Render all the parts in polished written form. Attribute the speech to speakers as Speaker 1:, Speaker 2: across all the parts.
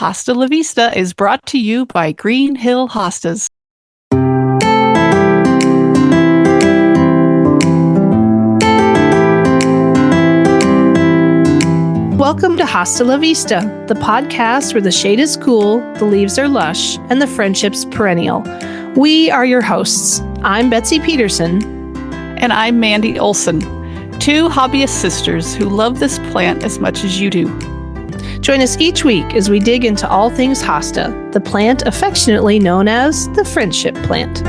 Speaker 1: Hosta la Vista is brought to you by Green Hill Hostas. Welcome to Hosta la Vista, the podcast where the shade is cool, the leaves are lush, and the friendship's perennial. We are your hosts. I'm Betsy Peterson.
Speaker 2: And I'm Mandy Olson, two hobbyist sisters who love this plant as much as you do.
Speaker 1: Join us each week as we dig into all things hosta, the plant affectionately known as the friendship plant.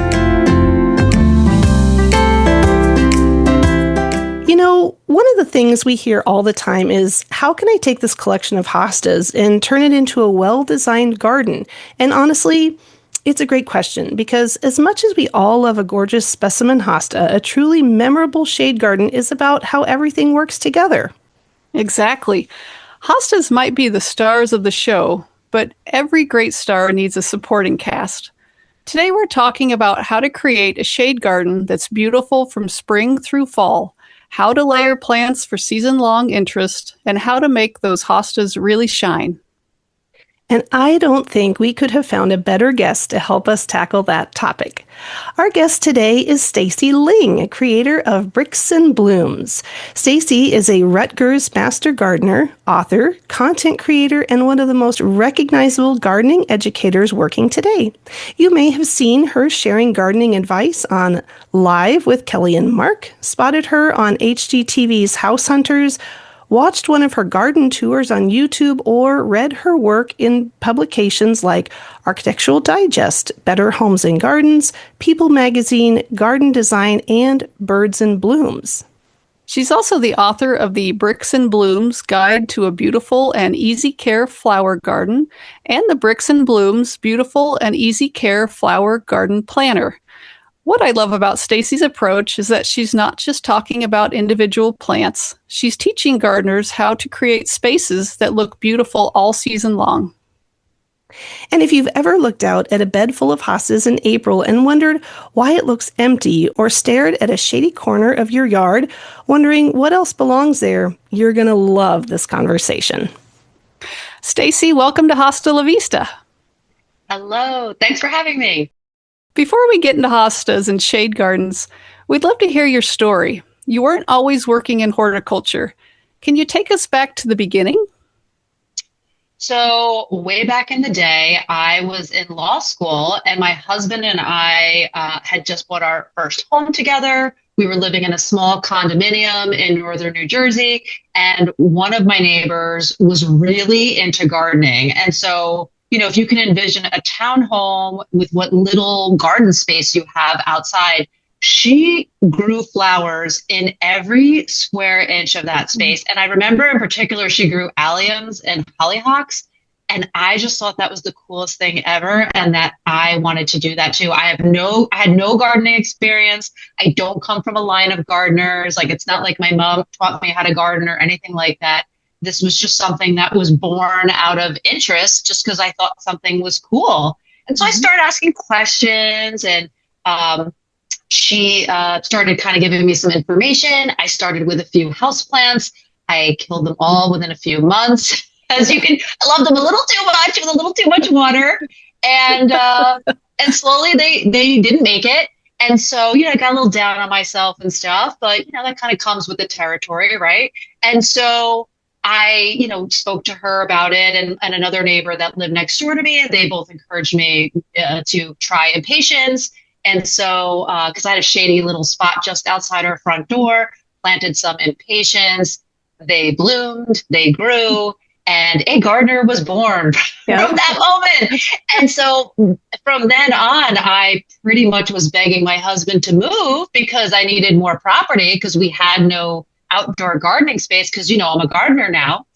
Speaker 1: You know, one of the things we hear all the time is, how can I take this collection of hostas and turn it into a well-designed garden? And honestly, it's a great question, because as much as we all love a gorgeous specimen hosta, a truly memorable shade garden is about how everything works together.
Speaker 2: Exactly. Hostas might be the stars of the show, but every great star needs a supporting cast. Today we're talking about how to create a shade garden that's beautiful from spring through fall, how to layer plants for season-long interest, and how to make those hostas really shine.
Speaker 1: And I don't think we could have found a better guest to help us tackle that topic. Our guest today is Stacy Ling, creator of Bricks and Blooms. Stacy is a Rutgers master gardener, author, content creator, and one of the most recognizable gardening educators working today. You may have seen her sharing gardening advice on Live with Kelly and Mark, spotted her on HGTV's House Hunters, watched one of her garden tours on YouTube, or read her work in publications like Architectural Digest, Better Homes and Gardens, People Magazine, Garden Design, and Birds and Blooms.
Speaker 2: She's also the author of the Bricks and Blooms Guide to a Beautiful and Easy Care Flower Garden and the Bricks and Blooms Beautiful and Easy Care Flower Garden Planner. What I love about Stacy's approach is that she's not just talking about individual plants. She's teaching gardeners how to create spaces that look beautiful all season long.
Speaker 1: And if you've ever looked out at a bed full of hostas in April and wondered why it looks empty, or stared at a shady corner of your yard wondering what else belongs there, you're going to love this conversation.
Speaker 2: Stacy, welcome to Hosta la Vista.
Speaker 3: Hello. Thanks for having me.
Speaker 2: Before we get into hostas and shade gardens, we'd love to hear your story. You weren't always working in horticulture. Can you take us back to the beginning?
Speaker 3: So way back in the day, I was in law school, and my husband and I had just bought our first home together. We were living in a small condominium in northern New Jersey, and one of my neighbors was really into gardening. And so, you know, if you can envision a townhome with what little garden space you have outside, she grew flowers in every square inch of that space. And I remember in particular, she grew alliums and hollyhocks. And I just thought that was the coolest thing ever, and that I wanted to do that too. I had no gardening experience. I don't come from a line of gardeners. Like, it's not like my mom taught me how to garden or anything like that. This was just something that was born out of interest, just because I thought something was cool. And so I started asking questions, and she started kind of giving me some information. I started with a few houseplants. I killed them all within a few months. As you can, I loved them a little too much, with a little too much water. And slowly they didn't make it. And so, you know, I got a little down on myself and stuff, but, you know, that kind of comes with the territory, right? And so I, you know, spoke to her about it, and another neighbor that lived next door to me, and they both encouraged me to try impatiens. And so, because I had a shady little spot just outside our front door, planted some impatiens. They bloomed, they grew, and a gardener was born from that moment. And so from then on, I pretty much was begging my husband to move because I needed more property, because we had no outdoor gardening space, because, you know, I'm a gardener now.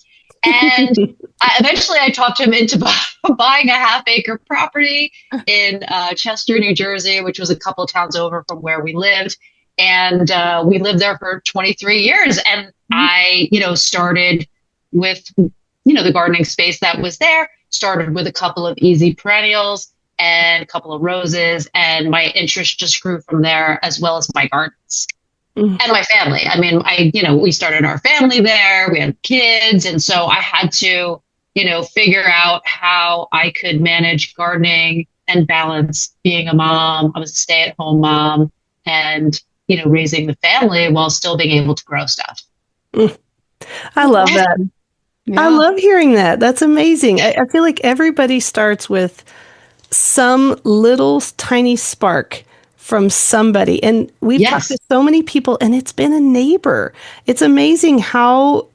Speaker 3: And eventually I talked him into buying a half-acre property in Chester, New Jersey, which was a couple of towns over from where we lived. And we lived there for 23 years. And I, you know, started with, you know, the gardening space that was there, started with a couple of easy perennials and a couple of roses. And my interest just grew from there, as well as my gardens. And my family. I mean, we started our family there. We had kids. And so I had to, figure out how I could manage gardening and balance being a mom. I was a stay-at-home mom and, raising the family while still being able to grow stuff.
Speaker 1: I love that.
Speaker 2: Yeah.
Speaker 1: I love hearing that. That's amazing. I feel like everybody starts with some little tiny spark from somebody. And we've talked to so many people, and it's been a neighbor. It's amazing how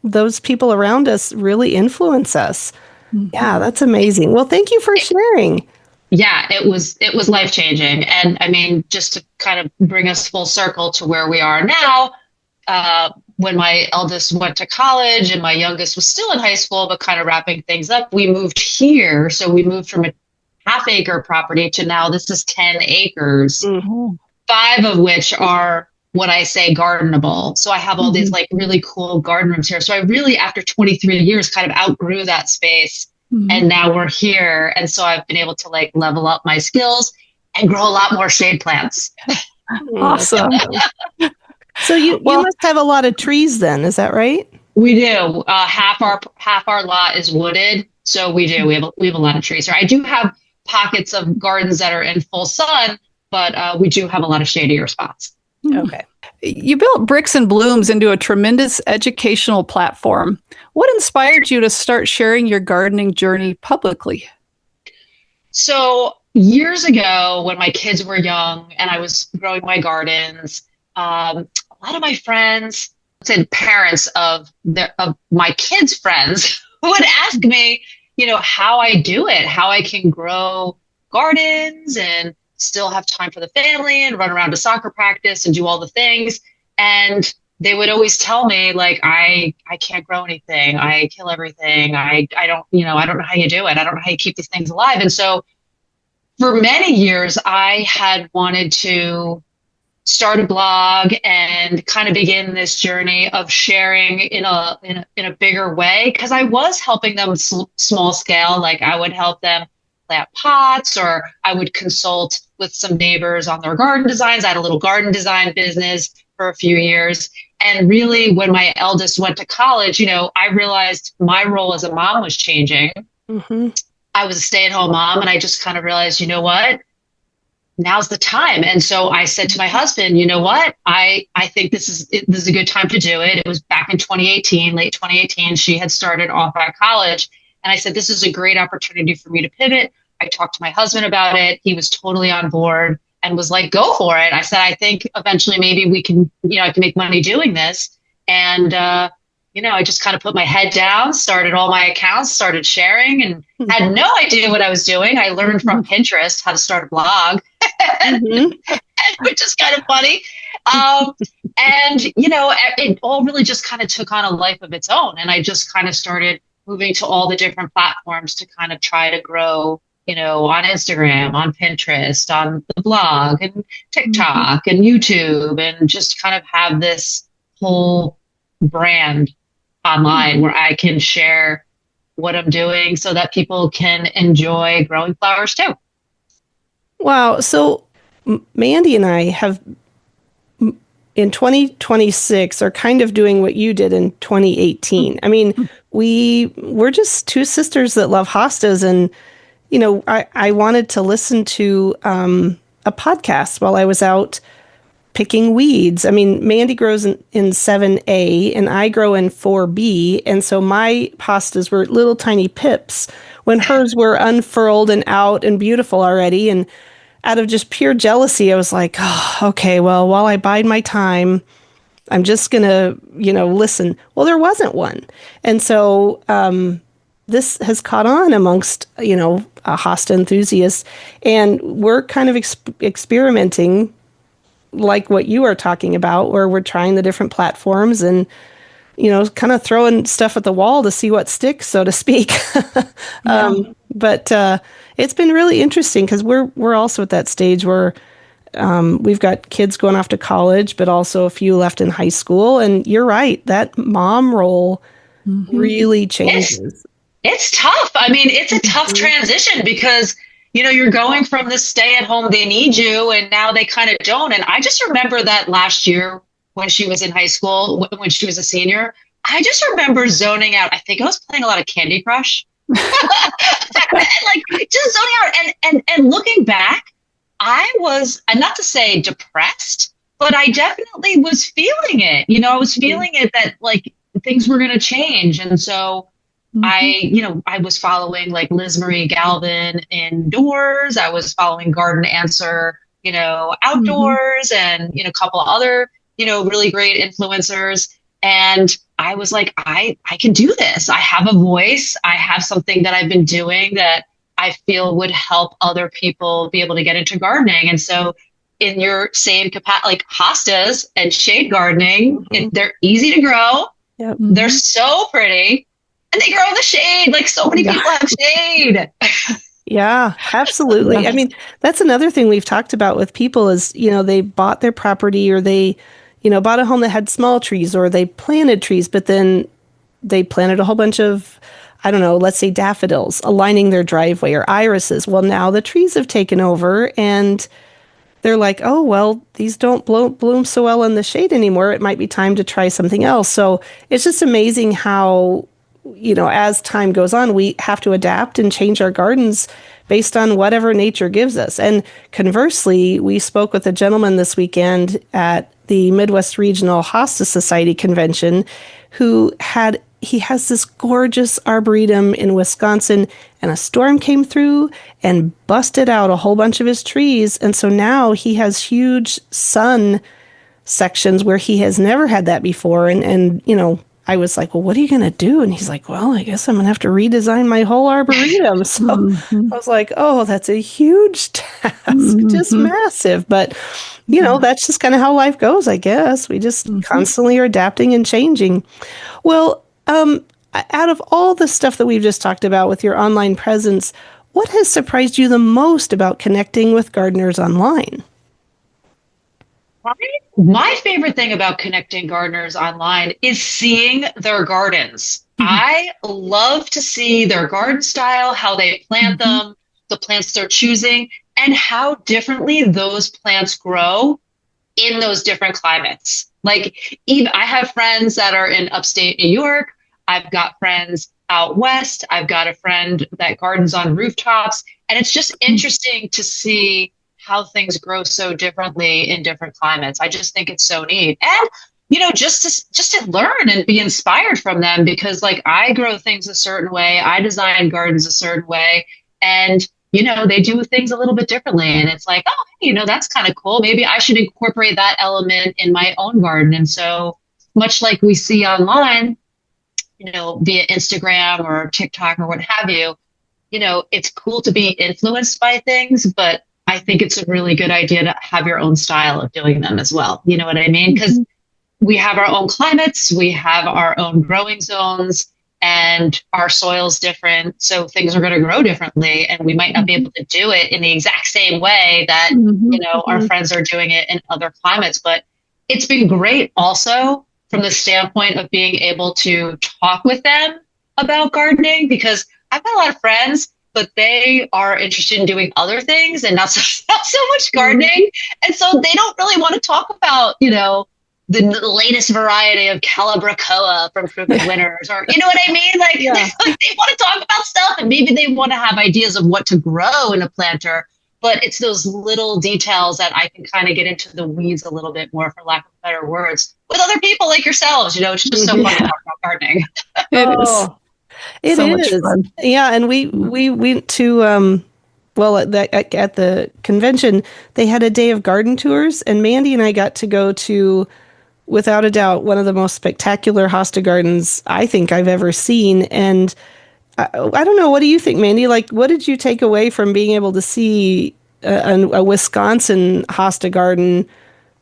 Speaker 1: those people around us really influence us. Yeah, that's amazing. Well, thank you for sharing.
Speaker 3: Yeah, it was life-changing. And I mean, just to kind of bring us full circle to where we are now, when my eldest went to college and my youngest was still in high school, but kind of wrapping things up, we moved here. So we moved from a half-acre property to now this is 10 acres, 5 of which are what I say gardenable. So I have all these like really cool garden rooms here. So I really, after 23 years, kind of outgrew that space. And now we're here. And so I've been able to like level up my skills and grow a lot more shade plants.
Speaker 2: Awesome.
Speaker 1: So you must have a lot of trees then, is that right?
Speaker 3: We do. Half our lot is wooded. So we do. We have a lot of trees here. I do have pockets of gardens that are in full sun, but we do have a lot of shadier spots.
Speaker 1: Okay.
Speaker 2: You built Bricks and Blooms into a tremendous educational platform. What inspired you to start sharing your gardening journey publicly?
Speaker 3: So years ago, when my kids were young and I was growing my gardens, a lot of my friends, said parents of my kids' friends, would ask me, how I do it, how I can grow gardens and still have time for the family and run around to soccer practice and do all the things. And they would always tell me like, I can't grow anything. I kill everything. I don't know how you do it. I don't know how you keep these things alive. And so for many years, I had wanted to start a blog and kind of begin this journey of sharing in a bigger way. Because I was helping them small scale. Like I would help them plant pots, or I would consult with some neighbors on their garden designs. I had a little garden design business for a few years. And really, when my eldest went to college, I realized my role as a mom was changing. I was a stay-at-home mom, and I just kind of realized, you know what? Now's the time. And so I said to my husband, you know what? I think this is a good time to do it. It was back in 2018, late 2018. She had started off at college. And I said, this is a great opportunity for me to pivot. I talked to my husband about it. He was totally on board and was like, go for it. I said, I think eventually maybe we can, I can make money doing this. And, I just kind of put my head down, started all my accounts, started sharing, and had no idea what I was doing. I learned from Pinterest how to start a blog, which is kind of funny. It all really just kind of took on a life of its own. And I just kind of started moving to all the different platforms to kind of try to grow, on Instagram, on Pinterest, on the blog and TikTok and YouTube, and just kind of have this whole brand online where I can share what I'm doing so that people can enjoy growing flowers too.
Speaker 1: Wow. So Mandy and I have in 2026 are kind of doing what you did in 2018. I mean, we're just two sisters that love hostas. And, I wanted to listen to a podcast while I was out picking weeds. I mean, Mandy grows in 7A and I grow in 4B. And so my hostas were little tiny pips when hers were unfurled and out and beautiful already. And out of just pure jealousy, I was like, oh, okay, well, while I bide my time, I'm just going to, listen. Well, there wasn't one. And so this has caught on amongst, hosta enthusiasts. And we're kind of experimenting like what you are talking about, where we're trying the different platforms and, kind of throwing stuff at the wall to see what sticks, so to speak. But it's been really interesting because we're also at that stage where we've got kids going off to college, but also a few left in high school. And you're right, that mom role really changes.
Speaker 3: It's tough. I mean, it's a tough transition because you're going from this stay at home, they need you, and now they kind of don't. And I just remember that last year when she was in high school, when she was a senior, I just remember zoning out. I think I was playing a lot of Candy Crush. Like just zoning out and looking back, I was, and not to say depressed, but I definitely was feeling it. I was feeling it that like things were going to change. And so I was following like Liz Marie Galvin indoors. I was following Garden Answer, outdoors, and, a couple of other, really great influencers. And I was like, I can do this. I have a voice. I have something that I've been doing that I feel would help other people be able to get into gardening. And so in your same capacity, like hostas and shade gardening, they're easy to grow.
Speaker 1: Yep.
Speaker 3: They're so pretty and they grow in the shade. Like so many people have shade.
Speaker 1: Yeah, absolutely. I mean, that's another thing we've talked about with people is, they bought their property or they, bought a home that had small trees or they planted trees, but then they planted a whole bunch of, I don't know, let's say daffodils aligning their driveway or irises. Well, now the trees have taken over and they're like, oh, well, these don't bloom so well in the shade anymore. It might be time to try something else. So it's just amazing how, as time goes on, we have to adapt and change our gardens based on whatever nature gives us. And conversely, we spoke with a gentleman this weekend at the Midwest Regional Hosta Society convention he has this gorgeous arboretum in Wisconsin, and a storm came through and busted out a whole bunch of his trees. And so now he has huge sun sections where he has never had that before. And I was like, well, what are you going to do? And he's like, well, I guess I'm going to have to redesign my whole arboretum. So I was like, oh, that's a huge task, just massive. But, that's just kind of how life goes, I guess. We just constantly are adapting and changing. Well, out of all the stuff that we've just talked about with your online presence, what has surprised you the most about connecting with gardeners online?
Speaker 3: My favorite thing about connecting gardeners online is seeing their gardens. I love to see their garden style, how they plant them, the plants they're choosing, and how differently those plants grow in those different climates. Like, even I have friends that are in upstate New York. I've got friends out west. I've got a friend that gardens on rooftops. And it's just interesting to see how things grow so differently in different climates. I just think it's so neat. And, just to learn and be inspired from them, because like I grow things a certain way. I design gardens a certain way. And, they do things a little bit differently. And it's like, oh, that's kind of cool. Maybe I should incorporate that element in my own garden. And so much like we see online, via Instagram or TikTok or what have you, it's cool to be influenced by things, but I think it's a really good idea to have your own style of doing them as well. You know what I mean? Because we have our own climates, we have our own growing zones, and our soil's different. So things are going to grow differently, and we might not be able to do it in the exact same way that, our friends are doing it in other climates. But it's been great also from the standpoint of being able to talk with them about gardening, because I've got a lot of friends, but they are interested in doing other things and not so much gardening. And so they don't really want to talk about, the latest variety of Calabricoa from Crooked Winters, or, you know what I mean? Like, they want to talk about stuff, and maybe they want to have ideas of what to grow in a planter. But it's those little details that I can kind of get into the weeds a little bit more, for lack of better words, with other people like yourselves. It's just so fun to talk about gardening.
Speaker 1: It
Speaker 2: so
Speaker 1: is.
Speaker 2: Much fun.
Speaker 1: Yeah, and we went to at the convention, they had a day of garden tours, and Mandy and I got to go to, without a doubt, one of the most spectacular hosta gardens I think I've ever seen. And I don't know, what do you think, Mandy? Like, what did you take away from being able to see a Wisconsin hosta garden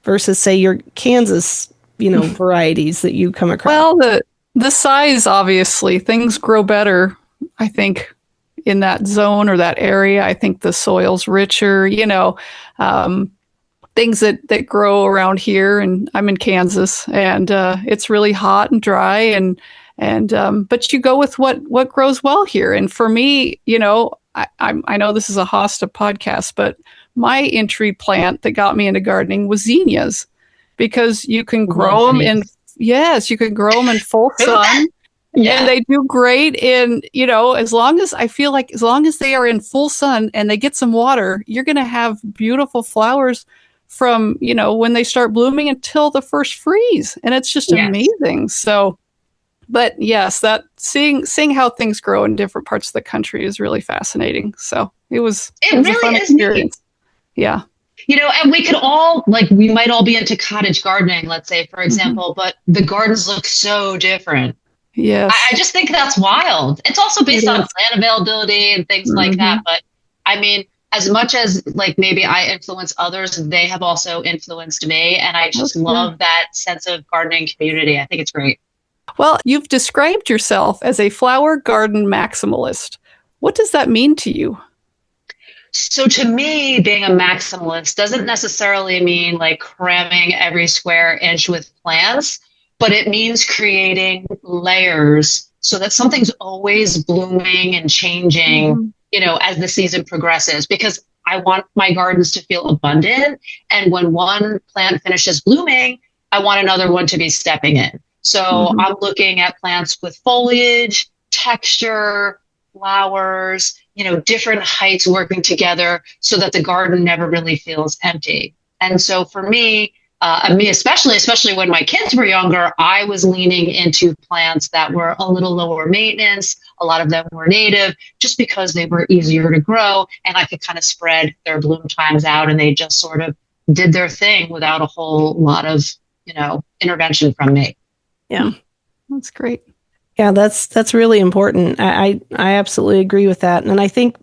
Speaker 1: versus, say, your Kansas, varieties that you come across?
Speaker 2: Well, the size, obviously, things grow better, I think, in that zone or that area. I think the soil's richer, things that grow around here. And I'm in Kansas, and it's really hot and dry, and but you go with what grows well here. And for me, I know this is a hosta podcast, but my entry plant that got me into gardening was zinnias, because you can grow them in yes, you can grow them in full sun.
Speaker 3: Yeah.
Speaker 2: And they do great in, as long as I feel like as long as they are in full sun and they get some water, you're going to have beautiful flowers from, when they start blooming until the first freeze. And it's just
Speaker 3: Yes.
Speaker 2: amazing. So, but yes, that seeing how things grow in different parts of the country is really fascinating. So it was
Speaker 3: really
Speaker 2: a fun
Speaker 3: is
Speaker 2: experience.
Speaker 3: Neat.
Speaker 2: Yeah.
Speaker 3: And we could all, we might all be into cottage gardening, let's say, for example, but the gardens look so different.
Speaker 2: Yes.
Speaker 3: I just think that's wild. It's also based on plant availability and things like that. But I mean, as much as maybe I influence others, they have also influenced me. And I just love that sense of gardening community. I think it's great.
Speaker 2: Well, you've described yourself as a flower garden maximalist. What does that mean to you?
Speaker 3: So to me, being a maximalist doesn't necessarily mean cramming every square inch with plants, but it means creating layers so that something's always blooming and changing, as the season progresses, because I want my gardens to feel abundant. And when one plant finishes blooming, I want another one to be stepping in. So I'm looking at plants with foliage, texture, flowers, different heights working together so that the garden never really feels empty. And so for me, especially when my kids were younger, I was leaning into plants that were a little lower maintenance. A lot of them were native just because they were easier to grow and I could kind of spread their bloom times out and they just sort of did their thing without a whole lot of, intervention from me.
Speaker 1: Yeah.
Speaker 2: That's great.
Speaker 1: Yeah, that's really important. I absolutely agree with that. And I think,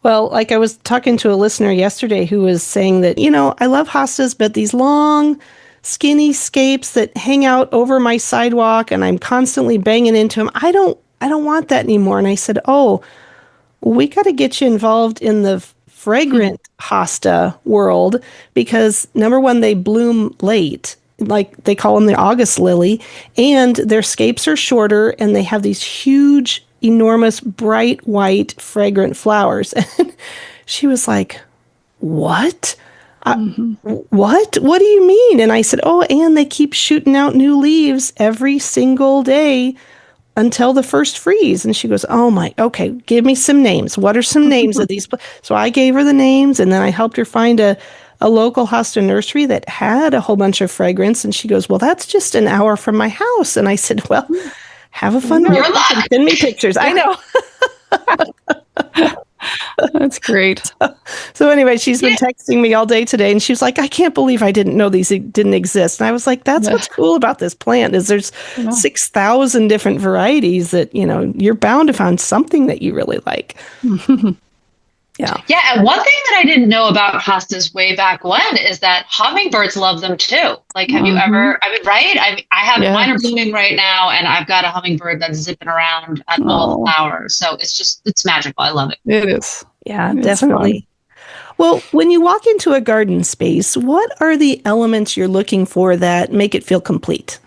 Speaker 1: well, I was talking to a listener yesterday who was saying that, I love hostas, but these long, skinny scapes that hang out over my sidewalk and I'm constantly banging into them, I don't want that anymore. And I said, oh, we got to get you involved in the fragrant hosta world because number one, they bloom late. They call them the August lily, and their scapes are shorter and they have these huge, enormous, bright white, fragrant flowers. And she was like, what? What? What do you mean? And I said, oh, and they keep shooting out new leaves every single day until the first freeze. And she goes, okay, give me some names. What are some names of these? So I gave her the names and then I helped her find a local hosta nursery that had a whole bunch of fragrance. And she goes, well, that's just an hour from my house. And I said, well, have a fun
Speaker 3: You're
Speaker 1: week and send me pictures. I know.
Speaker 2: That's great.
Speaker 1: So anyway, she's been texting me all day today and she was like, I can't believe I didn't know these didn't exist. And I was like, that's what's cool about this plant is there's 6,000 different varieties that, you're bound to find something that you really like. Yeah.
Speaker 3: Yeah. And one thing that I didn't know about hostas way back when is that hummingbirds love them too. Have you ever, right? I have mine are blooming right now and I've got a hummingbird that's zipping around at all the flowers. So it's magical. I love it.
Speaker 2: It is.
Speaker 1: Yeah, definitely. Well, when you walk into a garden space, what are the elements you're looking for that make it feel complete?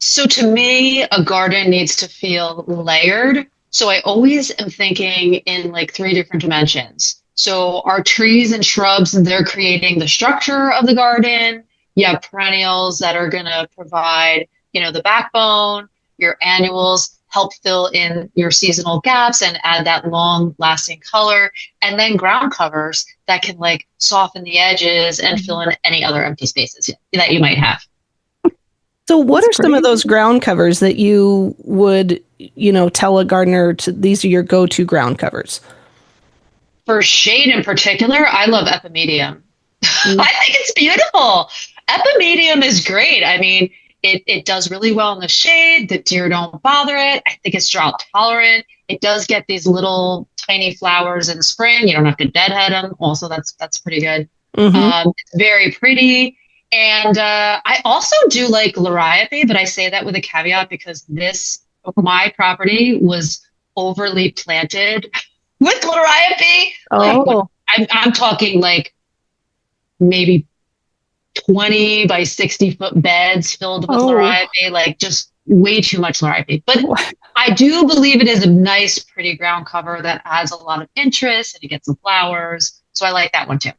Speaker 3: So to me, a garden needs to feel layered. So I always am thinking in 3 different dimensions. So our trees and shrubs, they're creating the structure of the garden. You have perennials that are going to provide, the backbone. Your annuals help fill in your seasonal gaps and add that long lasting color. And then ground covers that can soften the edges and fill in any other empty spaces that you might have.
Speaker 1: So what are some of those ground covers that you would, tell a gardener these are your go-to ground covers?
Speaker 3: For shade in particular, I love epimedium. I think it's beautiful. Epimedium is great. I mean, it does really well in the shade. The deer don't bother it. I think it's drought tolerant. It does get these little tiny flowers in spring. You don't have to deadhead them. Also, that's pretty good. It's very pretty. And I also do like liriape, but I say that with a caveat because my property was overly planted with liriape.
Speaker 1: Oh,
Speaker 3: I'm talking maybe 20 by 60 foot beds filled with liriape, just way too much liriape. But I do believe it is a nice, pretty ground cover that adds a lot of interest and it gets the flowers. So I like that one too.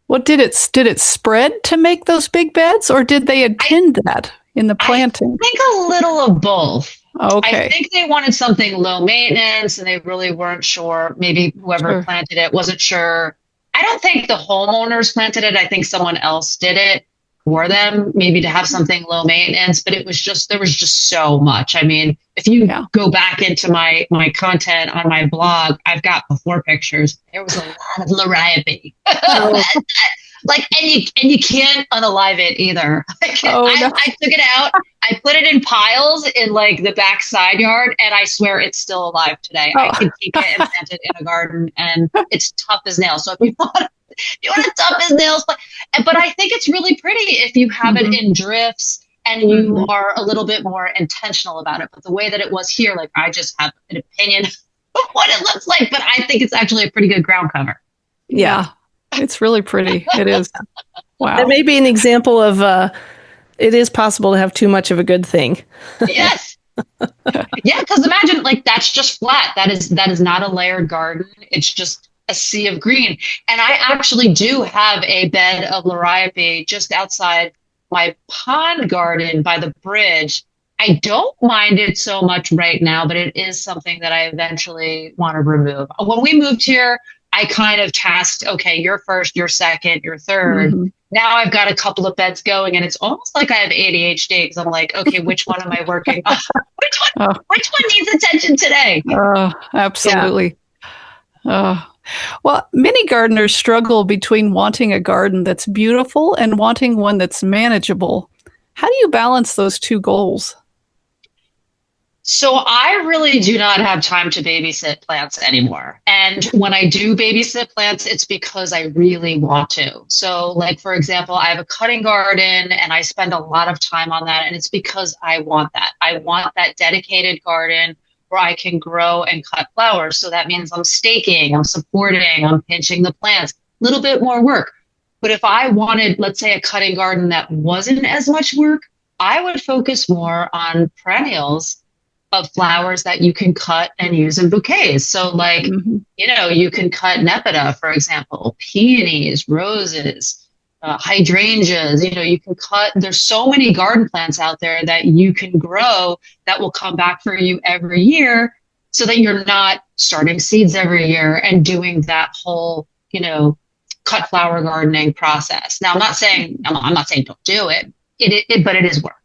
Speaker 2: Well, did it spread to make those big beds, or did they intend that in the planting?
Speaker 3: I think a little of both. I
Speaker 2: Okay.
Speaker 3: think they wanted something low maintenance and they really weren't sure. Maybe whoever
Speaker 2: Sure.
Speaker 3: planted it wasn't sure. I don't think the homeowners planted it. I think someone else did it for them, maybe to have something low maintenance, but there was just so much. I mean, if you
Speaker 2: Yeah.
Speaker 3: go back into my content on my blog, I've got before pictures. There was a lot of lariabe.
Speaker 1: Oh,
Speaker 3: And you can't unalive it either.
Speaker 2: Oh, no.
Speaker 3: I took it out. I put it in piles in like the back side yard, and I swear it's still alive today. I
Speaker 2: Oh.
Speaker 3: could keep it and plant it in a garden, and it's tough as nails. So if you want a tough as nails, but I think it's really pretty if you have it in drifts and you are a little bit more intentional about it. But the way that it was here, like I just have an opinion of what it looks like, but I think it's actually a pretty good ground cover.
Speaker 2: Yeah. It's really pretty. It is. Wow.
Speaker 1: that may be an example of it is possible to have too much of a good thing.
Speaker 3: Yes. Yeah, because imagine like that's just flat. That is not a layered garden. It's just a sea of green. And I actually do have a bed of lariabe just outside my pond garden by the bridge. I don't mind it so much right now, but it is something that I eventually want to remove. When we moved here, I kind of tasked, okay, you're first, you're second, you're third. Now I've got a couple of beds going, and it's almost like I have ADHD because I'm like, okay, which one am I working on? Which one needs attention today?
Speaker 2: Oh, absolutely. Well, many gardeners struggle between wanting a garden that's beautiful and wanting one that's manageable. How do you balance those two goals?
Speaker 3: So I really do not have time to babysit plants anymore. And when I do babysit plants, it's because I really want to. So like, for example, I have a cutting garden and I spend a lot of time on that. And it's because I want that. I want that dedicated garden where I can grow and cut flowers. So that means I'm staking, I'm supporting, I'm pinching the plants, a little bit more work. But if I wanted, let's say, a cutting garden that wasn't as much work, I would focus more on perennials of flowers that you can cut and use in bouquets. So like, you can cut nepeta, for example, peonies, roses, hydrangeas, you can cut, there's so many garden plants out there that you can grow that will come back for you every year so that you're not starting seeds every year and doing that whole, cut flower gardening process. Now, I'm not saying don't do it, but it is work.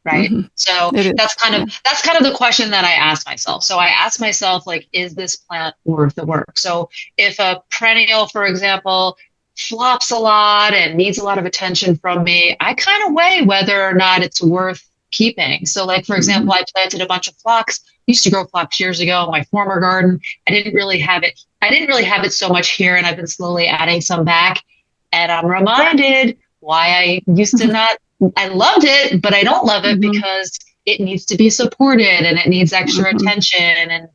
Speaker 3: Right. So that's kind of the question that I ask myself. So I ask myself, like, is this plant worth the work? So if a perennial, for example, flops a lot and needs a lot of attention from me, I kind of weigh whether or not it's worth keeping. So like, for example, I planted a bunch of phlox, used to grow phlox years ago in my former garden. I didn't really have it so much here, and I've been slowly adding some back. And I'm reminded why I used to not. I loved it, but I don't love it because it needs to be supported and it needs extra attention. And,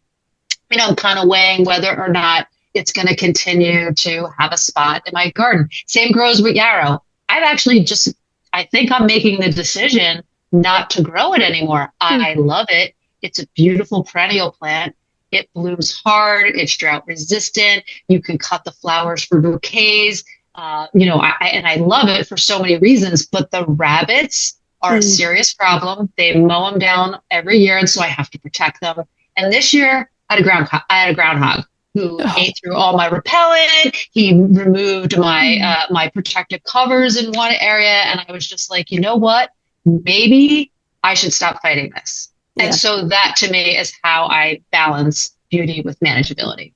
Speaker 3: I'm kind of weighing whether or not it's going to continue to have a spot in my garden. Same grows with yarrow. I think I'm making the decision not to grow it anymore. I love it. It's a beautiful perennial plant. It blooms hard. It's drought resistant. You can cut the flowers for bouquets. I love it for so many reasons, but the rabbits are a serious problem. They mow them down every year, and so I have to protect them. And this year, I had a groundhog who ate through all my repellent. He removed my my protective covers in one area, and I was just like, you know what? Maybe I should stop fighting this. Yeah. And so that, to me, is how I balance beauty with manageability.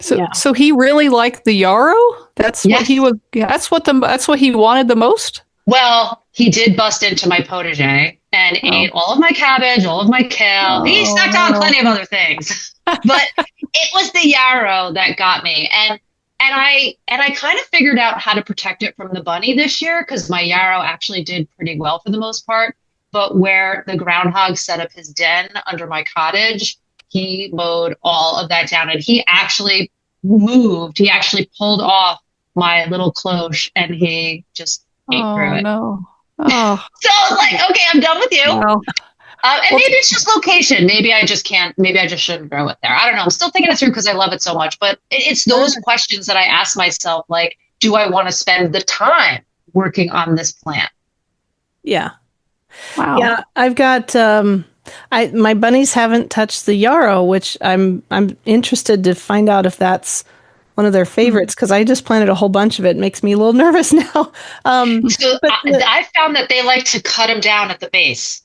Speaker 2: So he really liked the yarrow? That's what he was. That's what he wanted the most.
Speaker 3: Well, he did bust into my potager and ate all of my cabbage, all of my kale. He snacked on plenty of other things, but it was the yarrow that got me. And I kind of figured out how to protect it from the bunny this year because my yarrow actually did pretty well for the most part. But where the groundhog set up his den under my cottage, he mowed all of that down, and he actually moved. He actually pulled off my little cloche, and he just ate through it.
Speaker 2: No. Oh.
Speaker 3: So I was like, okay, I'm done with you.
Speaker 2: Well,
Speaker 3: maybe it's just location. Maybe I just can't. Maybe I just shouldn't grow it there. I don't know. I'm still thinking it through because I love it so much. But it's those questions that I ask myself, like, do I want to spend the time working on this plant?
Speaker 1: Yeah.
Speaker 2: Wow.
Speaker 1: Yeah, I've got my bunnies haven't touched the yarrow, which I'm interested to find out if that's one of their favorites because I just planted a whole bunch of it. It makes me a little nervous now.
Speaker 3: So
Speaker 1: But
Speaker 3: I found that they like to cut them down at the base.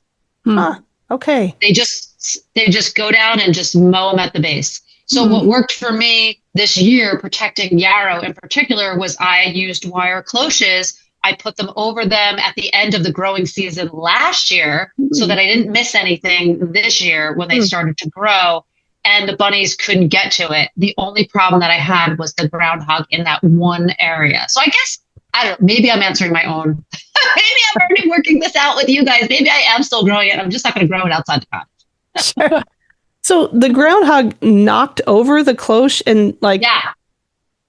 Speaker 1: okay.
Speaker 3: They just go down and just mow them at the base. So what worked for me this year, protecting yarrow in particular, was I used wire cloches. I put them over them at the end of the growing season last year so that I didn't miss anything this year when they started to grow, and the bunnies couldn't get to it. The only problem that I had was the groundhog in that one area. So I guess, I don't know, maybe I'm answering my own. Maybe I'm already working this out with you guys. Maybe I am still growing it. I'm just not going to grow it outside the cottage.
Speaker 1: Sure. So the groundhog knocked over the cloche and
Speaker 3: Yeah.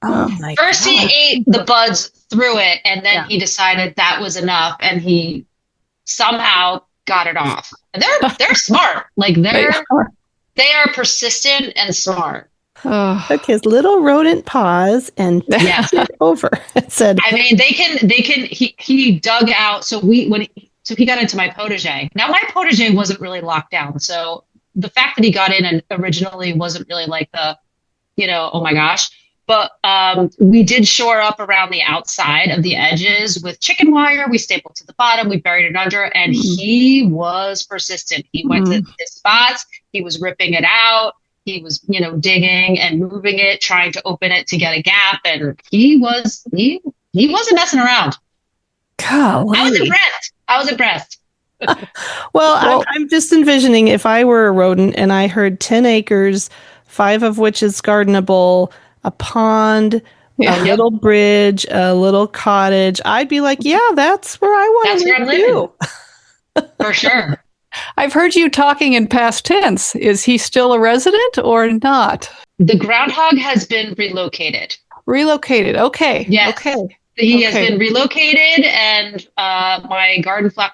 Speaker 1: Oh my
Speaker 3: First
Speaker 1: God.
Speaker 3: he ate the buds through it, and then he decided that was enough, and he somehow got it off. And they're smart. Like they are persistent and smart.
Speaker 1: Took his little rodent paws and tipped it over. It said,
Speaker 3: I mean, they can. He dug out. So he got into my potager. Now my potager wasn't really locked down. So the fact that he got in and originally wasn't really like the, oh my gosh. But we did shore up around the outside of the edges with chicken wire. We stapled to the bottom. We buried it under, and he was persistent. He went to his spots. He was ripping it out. He was, digging and moving it, trying to open it to get a gap. And he wasn't messing around.
Speaker 1: golly.
Speaker 3: I was impressed.
Speaker 1: Well, I'm just envisioning if I were a rodent and I heard 10 acres, 5 of which is gardenable, a pond, a little bridge, a little cottage, I'd be like, yeah, that's where I want to live too.
Speaker 3: For sure.
Speaker 2: I've heard you talking in past tense. Is he still a resident or not?
Speaker 3: The groundhog has been relocated.
Speaker 2: Relocated. Okay.
Speaker 3: Yes.
Speaker 2: Okay.
Speaker 3: He has been relocated, and my garden flower,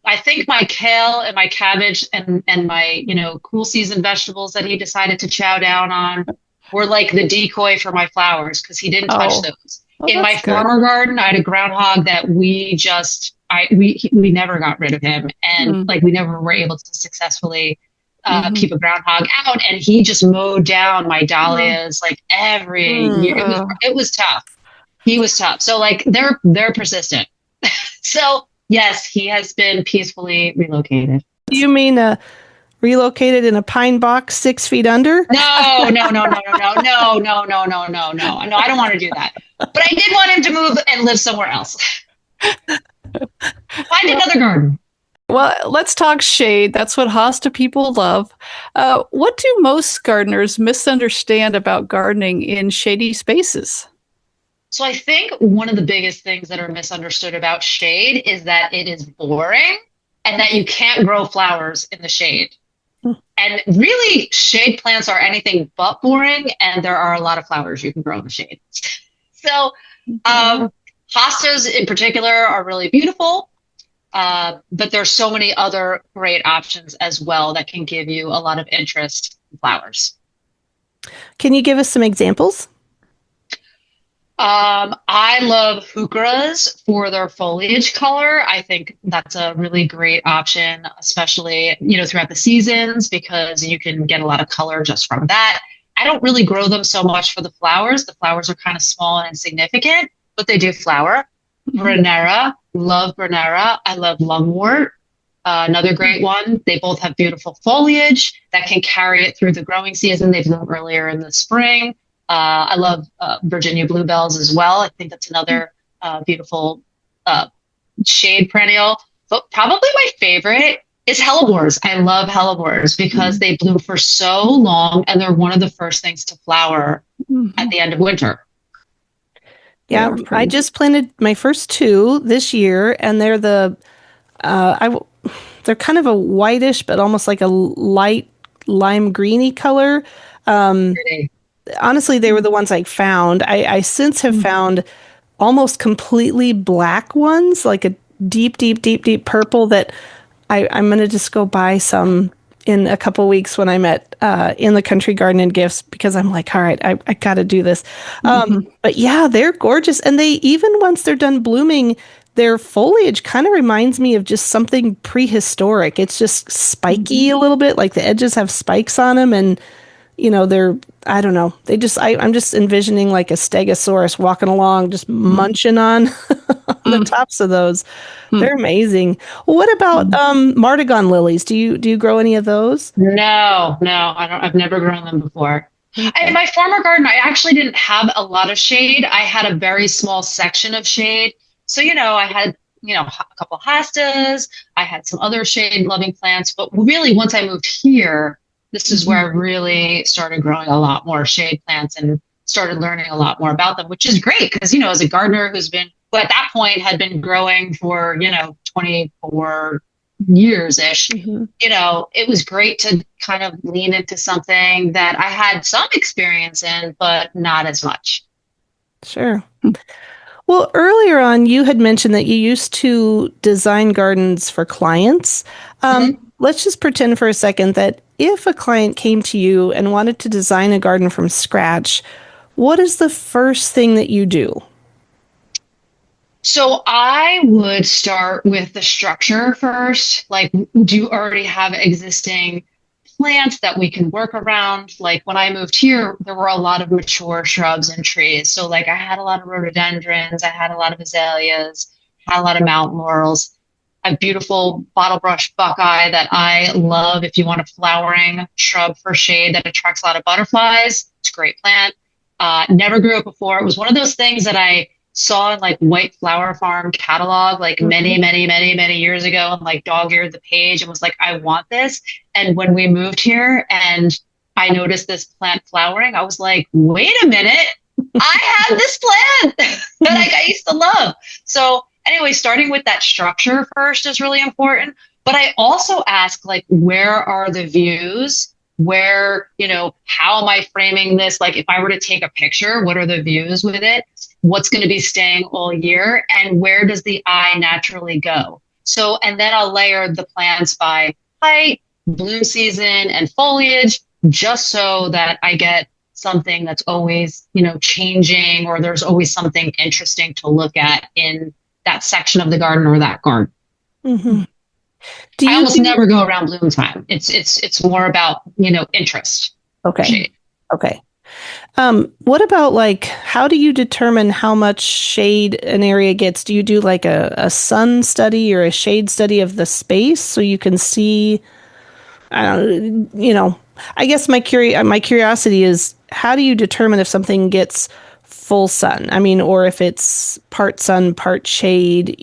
Speaker 3: I think my kale and my cabbage and my, cool season vegetables that he decided to chow down on were like the decoy for my flowers because he didn't touch those. In my former garden, I had a groundhog that we never got rid of him. And we never were able to successfully keep a groundhog out. And he just mowed down my dahlias every year. It was tough. He was tough. So they're persistent. So yes, he has been peacefully relocated.
Speaker 1: Do you mean relocated in a pine box 6 feet under?
Speaker 3: No. I don't want to do that. But I did want him to move and live somewhere else. Find another garden.
Speaker 2: Well, let's talk shade. That's what Hosta people love. What do most gardeners misunderstand about gardening in shady spaces?
Speaker 3: So I think one of the biggest things that are misunderstood about shade is that it is boring and that you can't grow flowers in the shade. And really, shade plants are anything but boring, and there are a lot of flowers you can grow in the shade. So hostas in particular are really beautiful, but there's so many other great options as well that can give you a lot of interest in flowers.
Speaker 1: Can you give us some examples?
Speaker 3: I love heucheras for their foliage color. I think that's a really great option, especially, throughout the seasons, because you can get a lot of color just from that. I don't really grow them so much for the flowers. The flowers are kind of small and insignificant, but they do flower. Brunera, love Brunera. I love lungwort. Another great one. They both have beautiful foliage that can carry it through the growing season. They bloom earlier in the spring. I love Virginia bluebells as well. I think that's another beautiful shade perennial. But probably my favorite is hellebores. I love hellebores because they bloom for so long, and they're one of the first things to flower at the end of winter.
Speaker 1: Yeah, I just planted my first 2 this year, and they're they're kind of a whitish, but almost like a light lime greeny color. Honestly, they were the ones I found. I since have found almost completely black ones, like a deep, deep, deep, deep purple that I'm going to just go buy some in a couple weeks when I'm at in the Country Garden and Gifts, because I'm like, all right, I got to do this. But yeah, they're gorgeous. And they, even once they're done blooming, their foliage kind of reminds me of just something prehistoric. It's just spiky a little bit, like the edges have spikes on them. And, they're, I don't know. They just, I'm just envisioning like a stegosaurus walking along, just munching on the tops of those. They're amazing. What about Martagon lilies? Do you grow any of those?
Speaker 3: No, I don't. I've never grown them before. In my former garden, I actually didn't have a lot of shade. I had a very small section of shade. So, I had, a couple hostas. I had some other shade-loving plants. But really, once I moved here, this is where I really started growing a lot more shade plants and started learning a lot more about them, which is great because, as a gardener who at that point had been growing for, 24 years-ish, it was great to kind of lean into something that I had some experience in, but not as much.
Speaker 1: Sure. Well, earlier on, you had mentioned that you used to design gardens for clients. Let's just pretend for a second that if a client came to you and wanted to design a garden from scratch, what is the first thing that you do?
Speaker 3: So I would start with the structure first. Like, do you already have existing plants that we can work around? Like when I moved here, there were a lot of mature shrubs and trees. So like I had a lot of rhododendrons, I had a lot of azaleas, had a lot of mountain laurels, a beautiful bottle brush buckeye that I love. If you want a flowering shrub for shade that attracts a lot of butterflies, it's a great plant. Never grew it before. It was one of those things that I saw in like White Flower Farm catalog like many years ago, and like dog-eared the page and was like, I want this. And when we moved here and I noticed this plant flowering, I was like, wait a minute, I have this plant that I used to love. So anyway, starting with that structure first is really important. But I also ask, like, where are the views? Where, how am I framing this? Like, if I were to take a picture, what are the views with it? What's going to be staying all year? And where does the eye naturally go? So, and then I'll layer the plants by height, bloom season, and foliage, just so that I get something that's always, changing, or there's always something interesting to look at in that section of the garden or that garden.
Speaker 1: Mm-hmm.
Speaker 3: I almost never go around bloom time. It's more about, interest.
Speaker 1: Okay.
Speaker 3: Shade.
Speaker 1: Okay. What about like, how do you determine how much shade an area gets? Do you do like a sun study or a shade study of the space so you can see, I don't know, I guess my curiosity is, how do you determine if something gets full sun? I mean, or if it's part sun, part shade,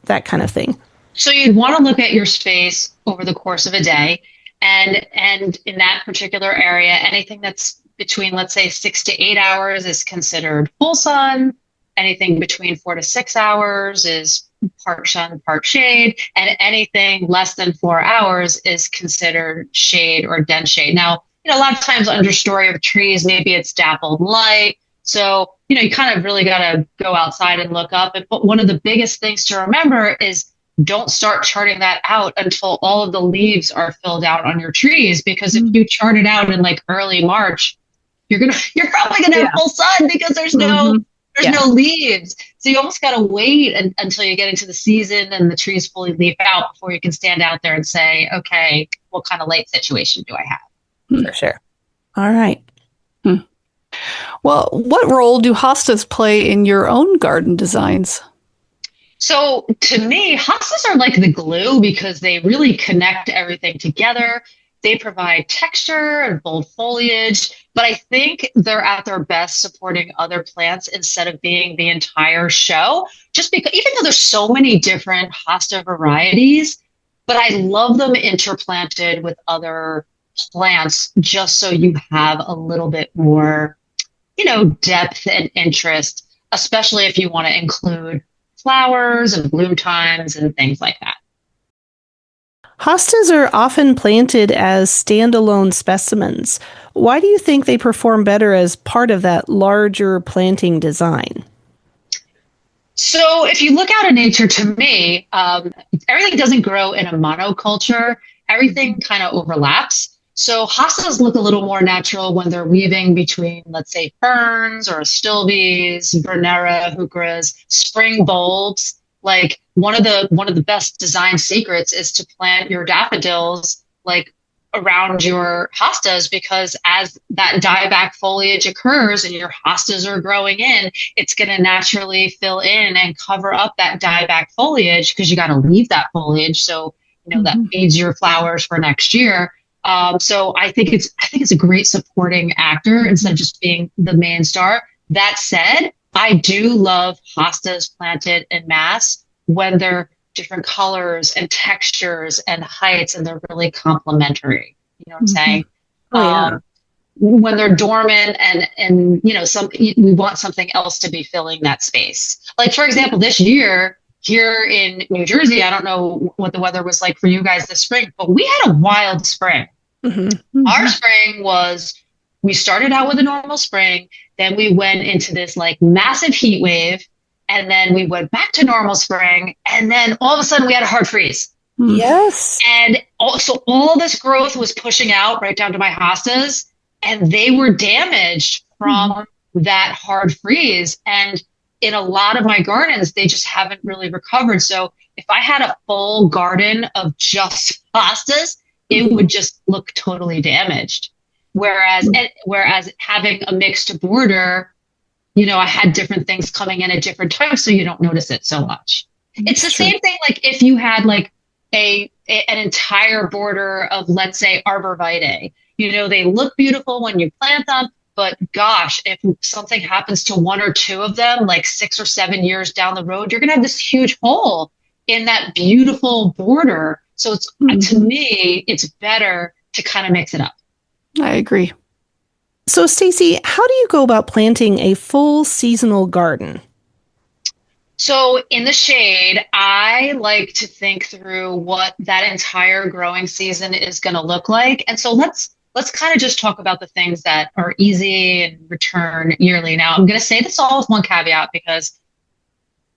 Speaker 1: that kind of thing.
Speaker 3: So you'd want to look at your space over the course of a day. And in that particular area, anything that's between, let's say, 6 to 8 hours is considered full sun. Anything between 4 to 6 hours is part sun, part shade. And anything less than 4 hours is considered shade or dense shade. Now, a lot of times understory of trees, maybe it's dappled light. So, you kind of really got to go outside and look up. But one of the biggest things to remember is, don't start charting that out until all of the leaves are filled out on your trees, because if you chart it out in like early March, you're probably gonna have full sun because there's no leaves. So you almost gotta wait until you get into the season and the trees fully leaf out before you can stand out there and say, okay, what kind of light situation do I have?
Speaker 1: For sure. All right.
Speaker 2: Well, what role do hostas play in your own garden designs?
Speaker 3: So to me, hostas are like the glue because they really connect everything together. They provide texture and bold foliage, but I think they're at their best supporting other plants instead of being the entire show. Just because, even though there's so many different hosta varieties, but I love them interplanted with other plants just so you have a little bit more, depth and interest, especially if you want to include flowers and bloom times and things like that.
Speaker 1: Hostas are often planted as standalone specimens. Why do you think they perform better as part of that larger planting design?
Speaker 3: So if you look out in nature, to me, everything doesn't grow in a monoculture. everything kind of overlaps. So hostas look a little more natural when they're weaving between, let's say, ferns or astilbes, vernera, heucheras, spring bulbs. Like one of the best design secrets is to plant your daffodils like around your hostas, because as that dieback foliage occurs and your hostas are growing in, it's going to naturally fill in and cover up that dieback foliage, because you got to leave that foliage so that feeds your flowers for next year. So I think it's a great supporting actor instead of just being the main star. That said, I do love hostas planted en masse when they're different colors and textures and heights, and they're really complementary. You know what I'm saying?
Speaker 1: Oh, yeah.
Speaker 3: When they're dormant and we want something else to be filling that space. Like, for example, this year here in New Jersey, I don't know what the weather was like for you guys this spring, but we had a wild spring. Our spring we started out with a normal spring, then we went into this like massive heat wave, and then we went back to normal spring, and then all of a sudden we had a hard freeze.
Speaker 1: Yes.
Speaker 3: And also all this growth was pushing out right down to my hostas, and they were damaged from that hard freeze. And in a lot of my gardens, they just haven't really recovered. So if I had a full garden of just hostas, it would just look totally damaged. Whereas having a mixed border, I had different things coming in at different times, so you don't notice it so much. It's the same thing like if you had like an entire border of, let's say, arborvitae. They look beautiful when you plant them, but gosh, if something happens to one or two of them, like 6 or 7 years down the road, you're going to have this huge hole in that beautiful border. So to me, it's better to kind of mix it up.
Speaker 2: I agree.
Speaker 1: So, Stacy, how do you go about planting a full seasonal garden?
Speaker 3: So in the shade, I like to think through what that entire growing season is going to look like. And so let's kind of just talk about the things that are easy and return yearly. Now, I'm going to say this all with one caveat, because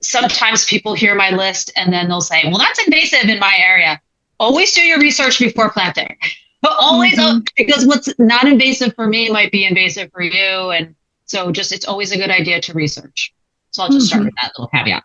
Speaker 3: sometimes people hear my list and then they'll say, well, that's invasive in my area. Always do your research before planting. But always, because what's not invasive for me might be invasive for you. And so it's always a good idea to research. So I'll just start with that little caveat.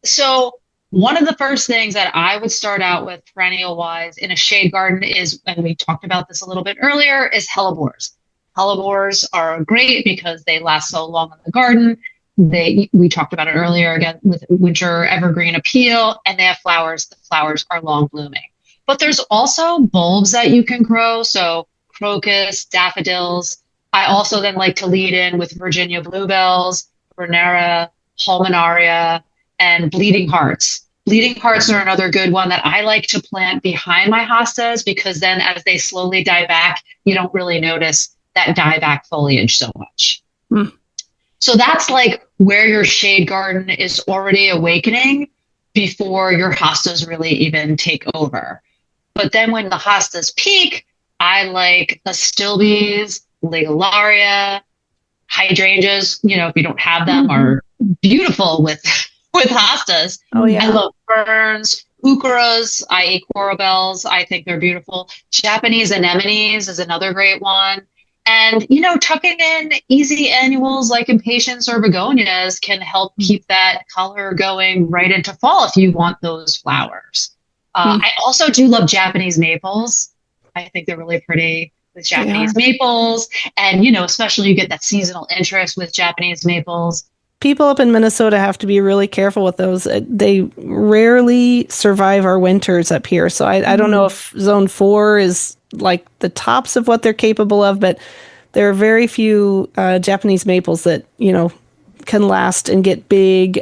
Speaker 3: So one of the first things that I would start out with perennial wise in a shade garden is, and we talked about this a little bit earlier, is hellebores. Hellebores are great because they last so long in the garden. We talked about it earlier again with winter evergreen appeal, and they have flowers. The flowers are long blooming. But there's also bulbs that you can grow. So crocus, daffodils. I also then like to lead in with Virginia bluebells, vernera, pulmonaria, and bleeding hearts. Bleeding hearts are another good one that I like to plant behind my hostas, because then as they slowly die back, you don't really notice that dieback foliage so much. So that's like where your shade garden is already awakening before your hostas really even take over. But then when the hostas peak, I like astilbes, ligularia, hydrangeas, if you don't have them, are beautiful with hostas.
Speaker 1: Oh, yeah.
Speaker 3: I love ferns, heucheras. I eat coral bells. I think they're beautiful. Japanese anemones is another great one. And, tucking in easy annuals like impatiens or begonias can help keep that color going right into fall if you want those flowers. I also do love Japanese maples. I think they're really pretty with Japanese maples. And, especially you get that seasonal interest with Japanese maples.
Speaker 1: People up in Minnesota have to be really careful with those. They rarely survive our winters up here. So I don't know if zone 4 is like the tops of what they're capable of, but there are very few Japanese maples that, can last and get big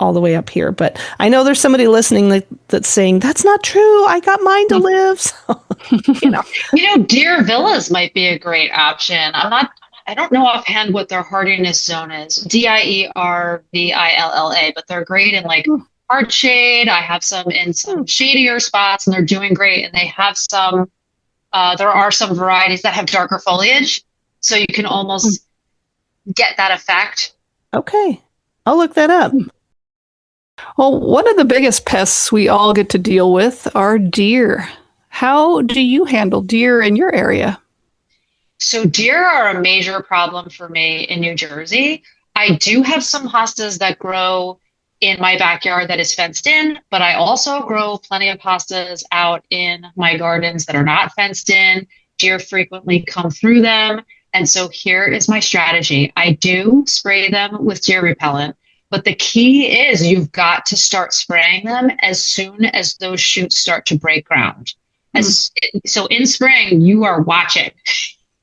Speaker 1: all the way up here. But I know there's somebody listening that's saying, that's not true. I got mine to live. So,
Speaker 3: Deer villas might be a great option. I don't know offhand what their hardiness zone is, DIERVILLA, but they're great in like hard shade. I have some in some shadier spots, and they're doing great. And they have some, there are some varieties that have darker foliage, so you can almost get that effect.
Speaker 1: Okay, I'll look that up.
Speaker 2: Well, one of the biggest pests we all get to deal with are deer. How do you handle deer in your area?
Speaker 3: So deer are a major problem for me in New Jersey. I do have some hostas that grow in my backyard that is fenced in, but I also grow plenty of hostas out in my gardens that are not fenced in. Deer frequently come through them. And so here is my strategy. I do spray them with deer repellent, but the key is you've got to start spraying them as soon as those shoots start to break ground. So in spring, you are watching.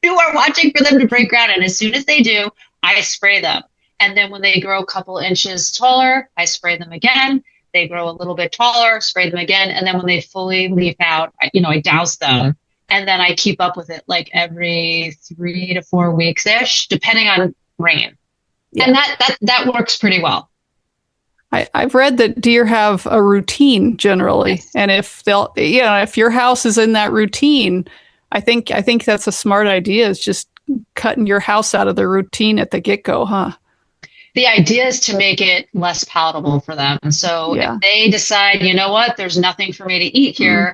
Speaker 3: You are watching for them to break ground. And as soon as they do, I spray them. And then when they grow a couple inches taller, I spray them again. They grow a little bit taller, spray them again. And then when they fully leaf out, I douse them. And then I keep up with it like every 3 to 4 weeks-ish, depending on rain. Yeah. And that works pretty well.
Speaker 2: I've read that deer have a routine generally. Yes. And if your house is in that routine, I think that's a smart idea, is just cutting your house out of the routine at the get-go, huh?
Speaker 3: The idea is to make it less palatable for them. So if they decide, you know what, there's nothing for me to eat here,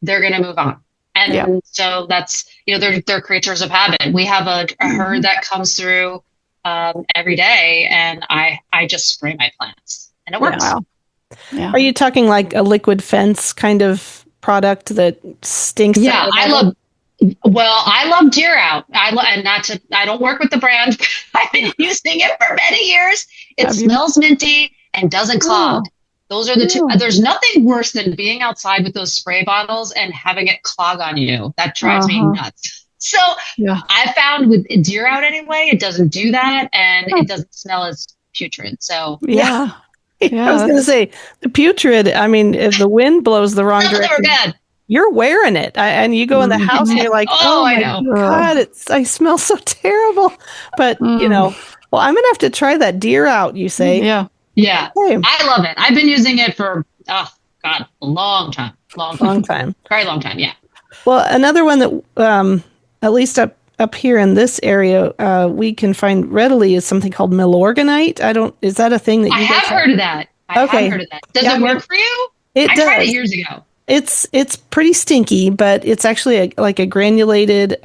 Speaker 3: they're going to move on. And so that's, they're creatures of habit. We have a herd that comes through every day, and I just spray my plants, and it works.
Speaker 1: Wow. Yeah. Are you talking like a liquid fence kind of product that stinks?
Speaker 3: Yeah, I love deer out. I don't work with the brand, but I've been using it for many years. It smells minty and doesn't clog. Those are the two. There's nothing worse than being outside with those spray bottles and having it clog on you. That drives me nuts. So I found with deer out anyway, it doesn't do that, and it doesn't smell as putrid. So
Speaker 1: I was going to say the putrid. I mean, if the wind blows the wrong direction, you're wearing it, and you go in the house and you're like, oh my God, I smell so terrible. But well, I'm gonna have to try that deer out. You say,
Speaker 3: yeah, hey. I love it. I've been using it for a long time, very long time. Yeah.
Speaker 1: Well, another one that at least up here in this area we can find readily is something called milorganite. Is that a thing that you
Speaker 3: have heard of that? I have heard of that. Does it work for you? I tried it years ago.
Speaker 1: It's pretty stinky, but it's actually like a granulated,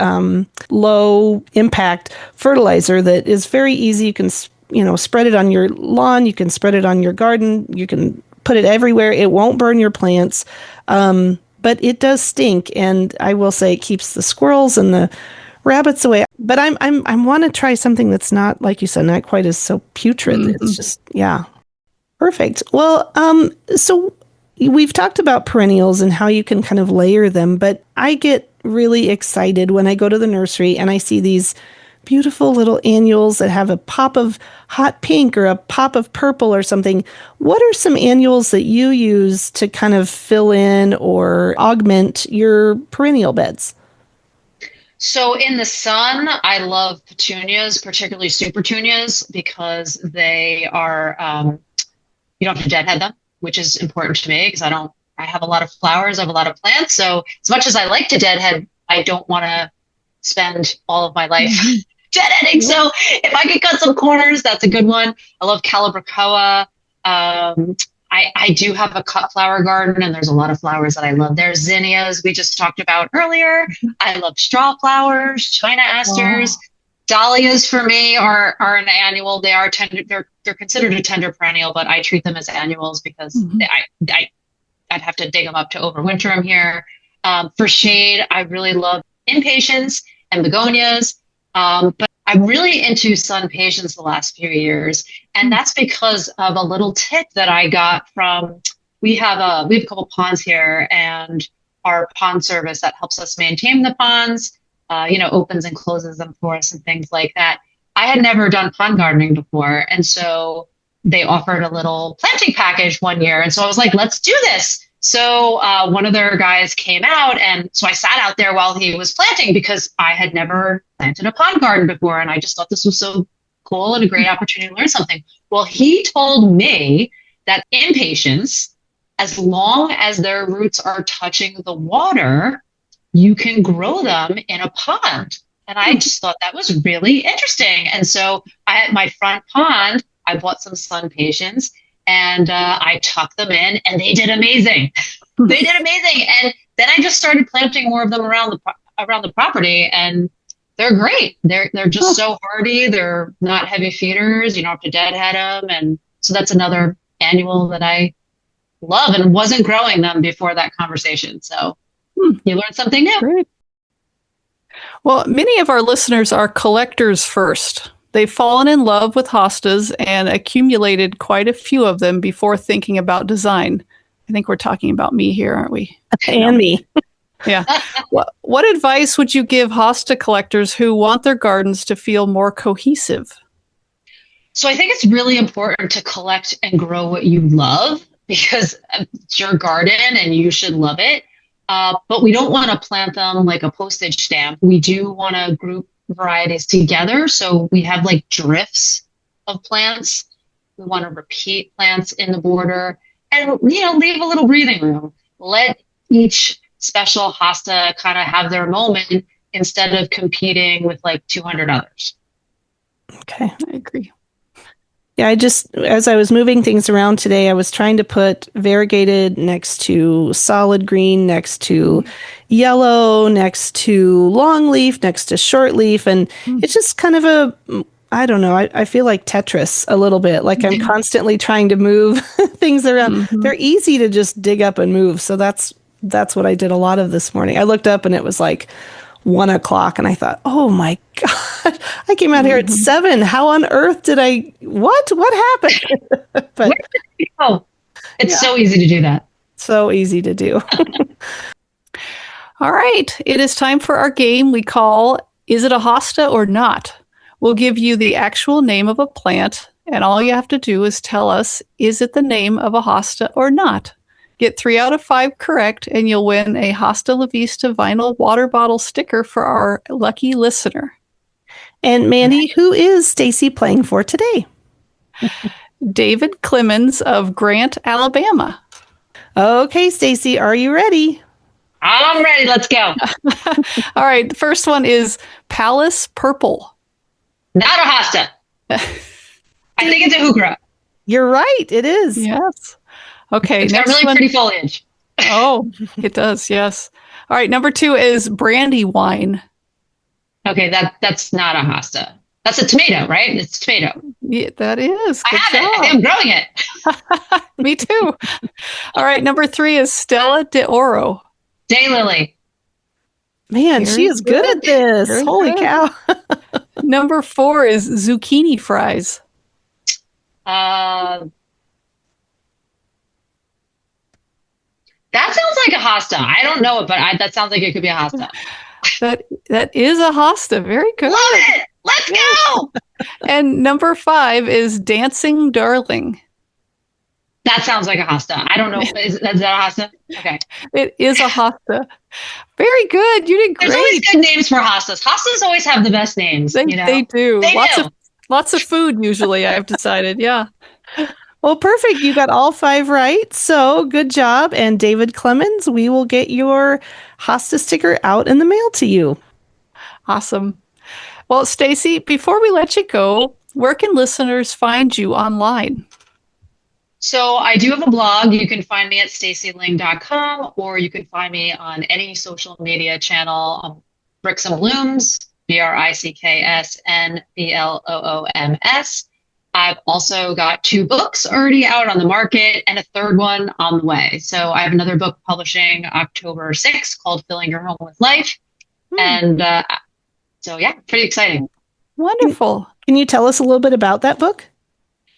Speaker 1: low impact fertilizer that is very easy. You can, spread it on your lawn. You can spread it on your garden. You can put it everywhere. It won't burn your plants, but it does stink. And I will say it keeps the squirrels and the rabbits away. But I want to try something that's not, like you said, not quite as so putrid. It's just perfect. Well, so. We've talked about perennials and how you can kind of layer them, but I get really excited when I go to the nursery and I see these beautiful little annuals that have a pop of hot pink or a pop of purple or something. What are some annuals that you use to kind of fill in or augment your perennial beds?
Speaker 3: So in the sun, I love petunias, particularly super petunias, because they are, you don't have to deadhead them, which is important to me because I have a lot of flowers, I have a lot of plants. So as much as I like to deadhead, I don't want to spend all of my life deadheading. So if I could cut some corners, that's a good one. I love Calibrachoa. I do have a cut flower garden, and there's a lot of flowers that I love. There's zinnias we just talked about earlier. I love straw flowers, China asters. Dahlias for me are an annual. They are tender. They're considered a tender perennial, but I treat them as annuals because I'd have to dig them up to overwinter them here. For shade, I really love impatiens and begonias, but I'm really into sun patience the last few years, and that's because of a little tip that I got from. We have a couple ponds here, and our pond service that helps us maintain the ponds. Opens and closes them for us and things like that. I had never done pond gardening before. And so they offered a little planting package one year. And so I was like, let's do this. So one of their guys came out. And so I sat out there while he was planting because I had never planted a pond garden before. And I just thought this was so cool and a great opportunity to learn something. Well, he told me that impatiens, as long as their roots are touching the water, you can grow them in a pond. And I just thought that was really interesting. And so at my front pond, I bought some sun patience and I tucked them in, and they did amazing. They did amazing. And then I just started planting more of them around the property, and they're great. They're just so hardy. They're not heavy feeders. You don't have to deadhead them, and so that's another annual that I love and wasn't growing them before that conversation. So you learned something new.
Speaker 2: Great. Well, many of our listeners are collectors first. They've fallen in love with hostas and accumulated quite a few of them before thinking about design. I think we're talking about me here, aren't we?
Speaker 1: And me.
Speaker 2: Yeah. What advice would you give hosta collectors who want their gardens to feel more cohesive?
Speaker 3: So I think it's really important to collect and grow what you love, because it's your garden and you should love it. But we don't want to plant them like a postage stamp. We do want to group varieties together. So we have like drifts of plants. We want to repeat plants in the border and, leave a little breathing room. Let each special hosta kind of have their moment instead of competing with like 200 others.
Speaker 1: Okay.
Speaker 2: I agree.
Speaker 1: Yeah, as I was moving things around today, I was trying to put variegated next to solid green, next to yellow, next to long leaf, next to short leaf. And it's just kind of I don't know, I feel like Tetris a little bit, like I'm constantly trying to move things around. They're easy to just dig up and move. So that's what I did a lot of this morning. I looked up and it was like 1:00 and I thought, oh my God, I came out here at 7. How on earth what happened? But
Speaker 3: it's so easy to do that.
Speaker 1: So easy to do.
Speaker 2: All right. It is time for our game we call, Is It a Hosta or Not? We'll give you the actual name of a plant, and all you have to do is tell us, is it the name of a hosta or not? Get 3 out of 5 correct, and you'll win a Hosta la Vista vinyl water bottle sticker for our lucky listener.
Speaker 1: And Mandy, who is Stacy playing for today?
Speaker 2: David Clemens of Grant, Alabama.
Speaker 1: Okay, Stacy, are you ready?
Speaker 3: I'm ready. Let's go.
Speaker 2: All right. The first one is Palace Purple.
Speaker 3: Not a hosta. I think it's a heuchera.
Speaker 1: You're right. It is.
Speaker 2: Yes. Okay.
Speaker 3: It's got really pretty foliage.
Speaker 2: Oh, it does. Yes. All right. Number 2 is Brandywine.
Speaker 3: Okay. That's not a hosta. That's a tomato, right? It's tomato.
Speaker 2: Yeah, that is.
Speaker 3: Good I have job. It. I think I'm growing it.
Speaker 2: Me too. All right. Number 3 is Stella de Oro.
Speaker 3: Daylily.
Speaker 1: Man, she is good at this.
Speaker 2: Very
Speaker 1: Holy
Speaker 2: good.
Speaker 1: Cow.
Speaker 2: Number 4 is Zucchini Fries.
Speaker 3: That sounds like a hosta. I don't know it, but that sounds like it could be a hosta.
Speaker 2: That is a hosta. Very good.
Speaker 3: Love it. Let's go.
Speaker 2: And number 5 is Dancing Darling.
Speaker 3: That sounds like a hosta. I don't know. Is that a hosta? Okay.
Speaker 2: It is a hosta. Very good. You did great.
Speaker 3: There's always good names for hostas. Hostas always have the best names.
Speaker 2: They do.
Speaker 3: They do.
Speaker 2: Lots of food usually, I've decided. Yeah.
Speaker 1: Well, perfect. You got all 5 right. So good job. And David Clemens, we will get your hosta sticker out in the mail to you.
Speaker 2: Awesome. Well, Stacy, before we let you go, where can listeners find you online?
Speaker 3: So I do have a blog. You can find me at stacyling.com, or you can find me on any social media channel, Bricks and Blooms, BRICKSNBLOOMS. I've also got 2 books already out on the market and a 3rd one on the way. So I have another book publishing October 6th called Filling Your Home with Life. And so, yeah, pretty exciting.
Speaker 2: Wonderful.
Speaker 1: Can you tell us a little bit about that book?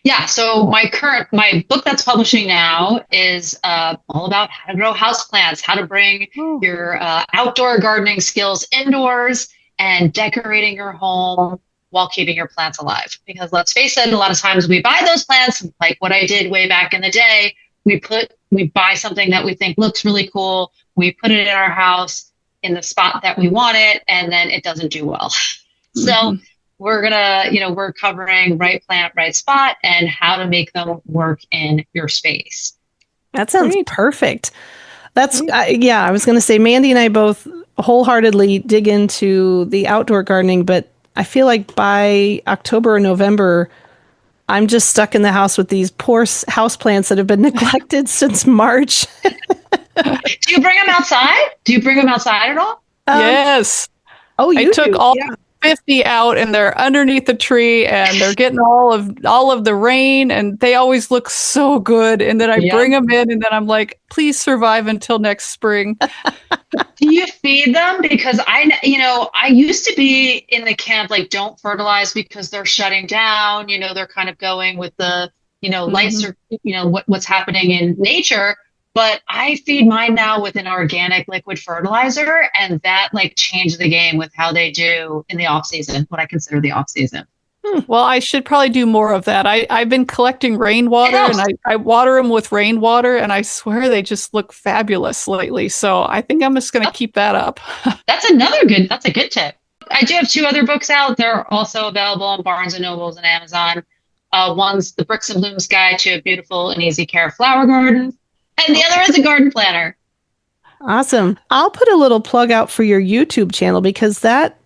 Speaker 3: Yeah, so my book that's publishing now is all about how to grow houseplants, how to bring your outdoor gardening skills indoors and decorating your home while keeping your plants alive. Because let's face it, a lot of times we buy those plants, like what I did way back in the day. We buy something that we think looks really cool. We put it in our house in the spot that we want it, and then it doesn't do well. So we're covering right plant, right spot, and how to make them work in your space.
Speaker 1: That sounds perfect. That's, I was going to say, Mandy and I both wholeheartedly dig into the outdoor gardening, but I feel like by October or November, I'm just stuck in the house with these poor houseplants that have been neglected since March.
Speaker 3: Do you bring them outside? Do you bring them outside at all?
Speaker 2: Yes.
Speaker 1: Oh,
Speaker 2: I
Speaker 1: you
Speaker 2: took
Speaker 1: do?
Speaker 2: all
Speaker 1: Yeah.
Speaker 2: 50 out and they're underneath the tree and they're getting all of the rain and they always look so good. And then I
Speaker 3: Yeah.
Speaker 2: bring them in and then I'm like, please survive until next spring.
Speaker 3: Do you feed them? Because I used to be in the camp, like, don't fertilize because they're shutting down. They're kind of going with the, lights
Speaker 2: Mhm.
Speaker 3: are, what's happening in nature. But I feed mine now with an organic liquid fertilizer, and that like changed the game with how they do in the off season, what I consider the off season.
Speaker 2: Well, I should probably do more of that. I've been collecting
Speaker 3: It
Speaker 2: rainwater and
Speaker 3: helps.
Speaker 2: I water them with rainwater and I swear they just look fabulous lately. So I think I'm just going to keep that up.
Speaker 3: That's a good tip. I do have two other books out. They're also available on Barnes and Nobles and Amazon. One's The Bricks and Blooms Guide to a Beautiful and Easy Care Flower Garden, and the other is a garden planner.
Speaker 1: Awesome. I'll put a little plug out for your YouTube channel because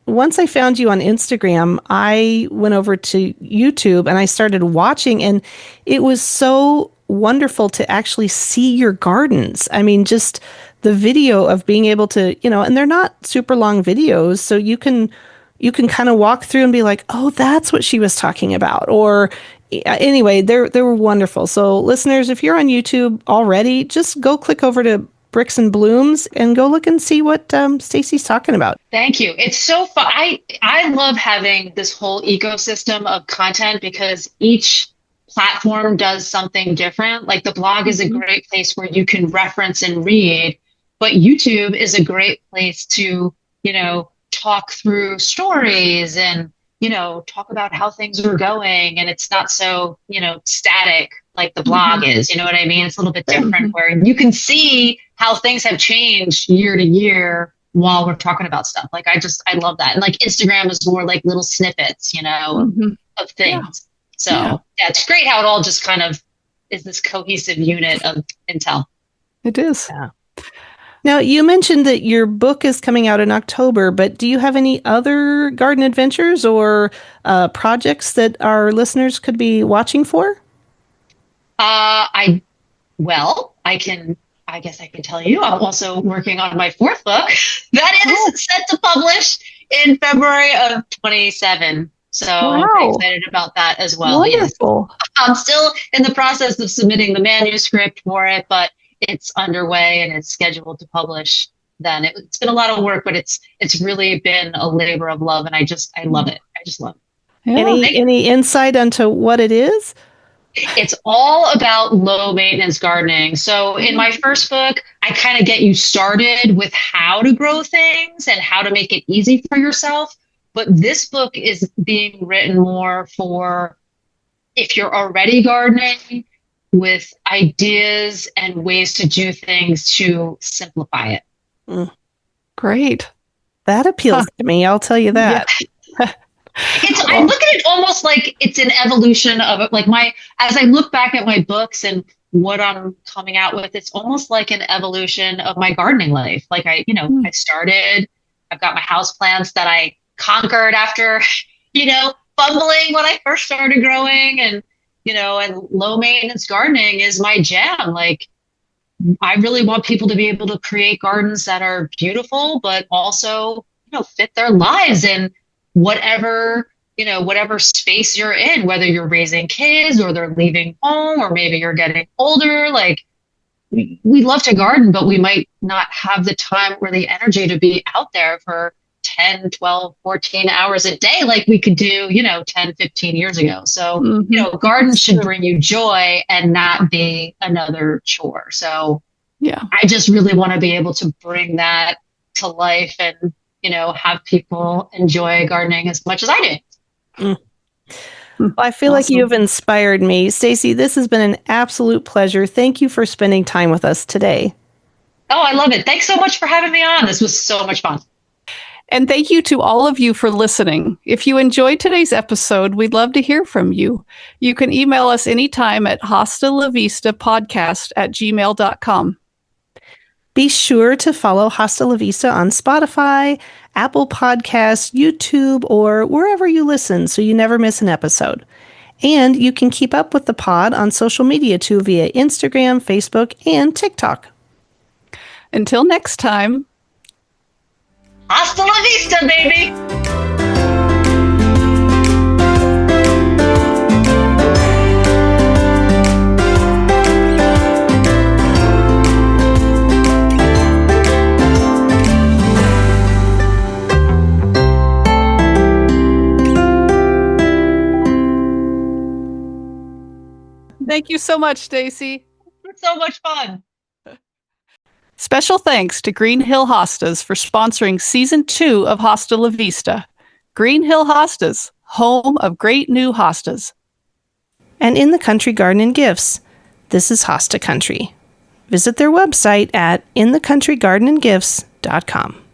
Speaker 1: once I found you on Instagram, I went over to YouTube and I started watching, and it was so wonderful to actually see your gardens. I mean, just the video of being able to, and they're not super long videos, so you can kind of walk through and be like, "Oh, that's what she was talking about." Or anyway, they were wonderful. So listeners, if you're on YouTube already, just go click over to Bricks and Blooms and go look and see what Stacy's talking about.
Speaker 3: Thank you. It's so fun. I love having this whole ecosystem of content because each platform does something different. Like the blog is a great place where you can reference and read, but YouTube is a great place to, talk through stories and, talk about how things are going. And it's not so, static like the blog is. You know what I mean? It's a little bit different where you can see how things have changed year to year while we're talking about stuff. Like I love that. And like Instagram is more like little snippets, of things. So yeah, it's great how it all just kind of is this cohesive unit of intel.
Speaker 2: It is.
Speaker 1: Yeah. Now, you mentioned that your book is coming out in October, but do you have any other garden adventures or projects that our listeners could be watching for?
Speaker 3: I guess I can tell you, I'm also working on my fourth book that is set to publish in February of 27. So I'm pretty excited about that as well.
Speaker 2: Wonderful.
Speaker 3: Yes. I'm still in the process of submitting the manuscript for it, but it's underway and it's scheduled to publish then. It's been a lot of work, but it's really been a labor of love, and I love it. I just love it.
Speaker 2: Yeah.
Speaker 1: Any insight onto what it is?
Speaker 3: It's all about low maintenance gardening. So in my first book, I kind of get you started with how to grow things and how to make it easy for yourself. But this book is being written more for if you're already gardening, with ideas and ways to do things to simplify it.
Speaker 2: Great.
Speaker 1: That appeals to me, I'll tell you that.
Speaker 3: Yeah. I look at it almost like it's an evolution of it. Like as I look back at my books and what I'm coming out with, it's almost like an evolution of my gardening life. Like I started, I've got my house plants that I conquered after, fumbling when I first started growing, and low maintenance gardening is my jam. Like I really want people to be able to create gardens that are beautiful, but also, fit their lives in whatever space you're in, whether you're raising kids or they're leaving home, or maybe you're getting older. Like we love to garden, but we might not have the time or the energy to be out there for 10, 12, 14 hours a day like we could do, 10, 15 years ago. So, gardens should bring you joy and not be another chore. So
Speaker 2: yeah,
Speaker 1: Mm.
Speaker 3: I just really want to be able to bring that to life and, have people enjoy gardening as much as I do.
Speaker 1: Well, I feel like you've inspired me. Stacy, this has been an absolute pleasure. Thank you for spending time with us today.
Speaker 3: Oh, I love it. Thanks so much for having me on. This was so much fun.
Speaker 2: And thank you to all of you for listening. If you enjoyed today's episode, we'd love to hear from you. You can email us anytime at hostalavistapodcast@gmail.com.
Speaker 1: Be sure to follow Hosta la Vista on Spotify, Apple Podcasts, YouTube, or wherever you listen so you never miss an episode. And you can keep up with the pod on social media too via Instagram, Facebook, and TikTok.
Speaker 2: Until next time.
Speaker 3: Hasta la vista, baby!
Speaker 2: Thank you so much, Stacy.
Speaker 3: It's so much fun.
Speaker 2: Special thanks to Green Hill Hostas for sponsoring Season 2 of Hosta la Vista. Green Hill Hostas, home of great new hostas.
Speaker 1: And In the Country Garden and Gifts. This is Hosta Country. Visit their website at inthecountrygardenandgifts.com.